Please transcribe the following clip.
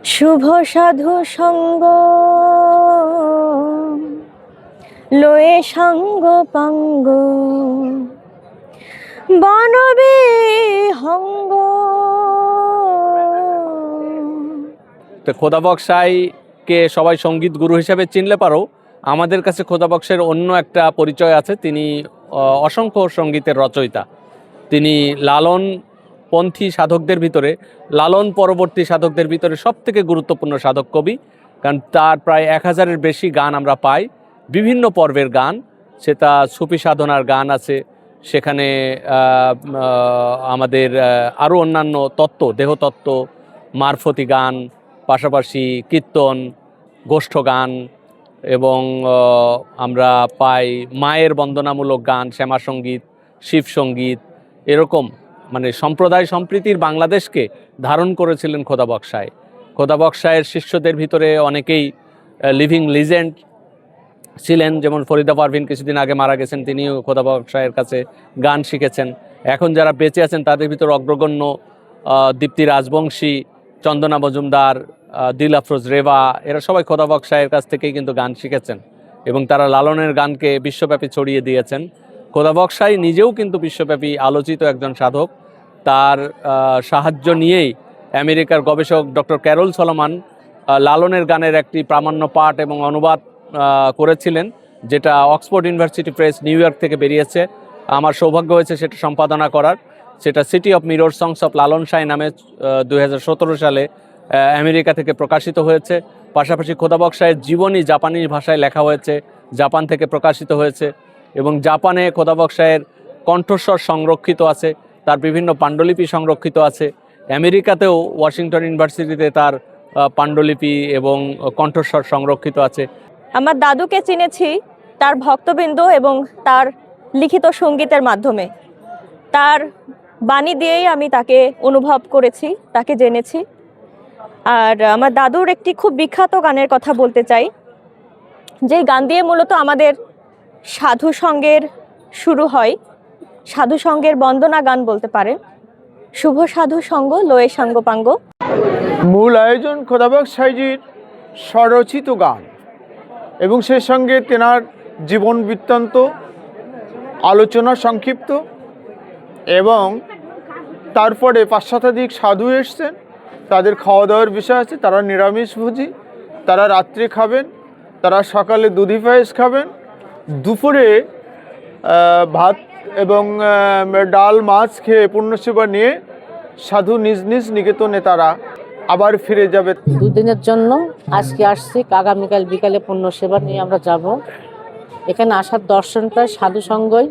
শুভ সাধু সঙ্গ লয়ে সঙ্গ পাঙ্গ বনবে হঙ্গ। তো খোদা বক্সাইকে সবাই সঙ্গীত গুরু হিসেবে চিনলে পারো, আমাদের কাছে খোদা বক্সের অন্য একটা পরিচয় আছে। তিনি অসংখ্য সঙ্গীতের রচয়িতা। তিনি লালনপন্থী সাধকদের ভিতরে, লালন পরবর্তী সাধকদের ভিতরে সবথেকে গুরুত্বপূর্ণ সাধক কবি। কারণ তার প্রায় 1000-এর বেশি গান আমরা পাই, বিভিন্ন পর্বের গান। সেটা সুফি সাধনার গান আছে, সেখানে আমাদের আরও অন্যান্য তত্ত্ব, দেহতত্ত্ব, মারফতি গান, পাশাপাশি কীর্তন, গোষ্ঠ গান, এবং আমরা পাই মায়ের বন্দনামূলক গান, শ্যামা সঙ্গীত, শিব সঙ্গীত। এরকম মানে সম্প্রদায় সম্প্রীতির বাংলাদেশকে ধারণ করেছিলেন খোদা বক্সাই। খোদা বক্সাইয়ের শিষ্যদের ভিতরে অনেকেই লিভিং লিজেন্ড ছিলেন, যেমন ফরিদা পারভিন কিছুদিন আগে মারা গেছেন, তিনিও খোদা বক্সাইয়ের কাছে গান শিখেছেন। এখন যারা বেঁচে আছেন তাদের ভিতর অগ্রগণ্য দীপ্তি রাজবংশী, চন্দনা মজুমদার, দিল আফরোজ রেবা, এরা সবাই খোদা বক্সাইয়ের কাছ থেকেই কিন্তু গান শিখেছেন এবং তারা লালনের গানকে বিশ্বব্যাপী ছড়িয়ে দিয়েছেন। খোদা বক্সাই নিজেও কিন্তু বিশ্বব্যাপী আলোচিত একজন সাধক। তার সাহায্য নিয়েই আমেরিকার গবেষক ডক্টর ক্যারল সলোমন লালনের গানের একটি প্রামাণ্য পাঠ এবং অনুবাদ করেছিলেন, যেটা Oxford University Press, New York থেকে বেরিয়েছে। আমার সৌভাগ্য হয়েছে সেটা সম্পাদনা করার। সেটা city of mirror songs of Lalon Sai নামে 2017 সালে আমেরিকা থেকে প্রকাশিত হয়েছে। পাশাপাশি খোদা বক্সাইয়ের জীবনী জাপানি ভাষায় লেখা হয়েছে, জাপান থেকে প্রকাশিত হয়েছে। এবং জাপানে খোদা বক্সাইয়ের কণ্ঠস্বর সংরক্ষিত আছে, তার বিভিন্ন পাণ্ডুলিপি সংরক্ষিত আছে। আমেরিকাতেও ওয়াশিংটন ইউনিভার্সিটিতে তার পাণ্ডুলিপি এবং কণ্ঠস্বর সংরক্ষিত আছে। আমার দাদুকে চিনেছি তার ভক্তবৃন্দ এবং তার লিখিত সঙ্গীতের মাধ্যমে। তার বাণী দিয়েই আমি তাকে অনুভব করেছি, তাকে জেনেছি। আর আমার দাদুর একটি খুব বিখ্যাত গানের কথা বলতে চাই, যে গান দিয়ে মূলত আমাদের সাধু সঙ্গের শুরু হয়। সাধু সঙ্গের বন্দনা গান বলতে পারেন, শুভ সাধু সঙ্গ লয়ে সঙ্গ পাঙ্গ। মূল আয়োজন খোদা বক্সাইজির স্বরচিত গান এবং সেই সঙ্গে তেনার জীবন বৃত্তান্ত আলোচনা সংক্ষিপ্ত। এবং তারপরে 5 শতাধিক সাধু এসছেন, তাদের খাওয়া দাওয়ার বিষয় আছে। তারা নিরামিষভোজী, তারা রাত্রে খাবেন, তারা সকালে দুধি পায়েস খাবেন, দুপুরে ভাত এবং ডাল মাছ খেয়ে পুণ্যসেবা নিয়ে সাধু নিজ নিজ নিকেতনে তারা আবার ফিরে যাবে। দুদিনের জন্য আজকে আসছি, আগামীকাল বিকালে পুণ্যসেবা নিয়ে আমরা যাব। এখানে আসার দর্শনটা সাধু সঙ্গই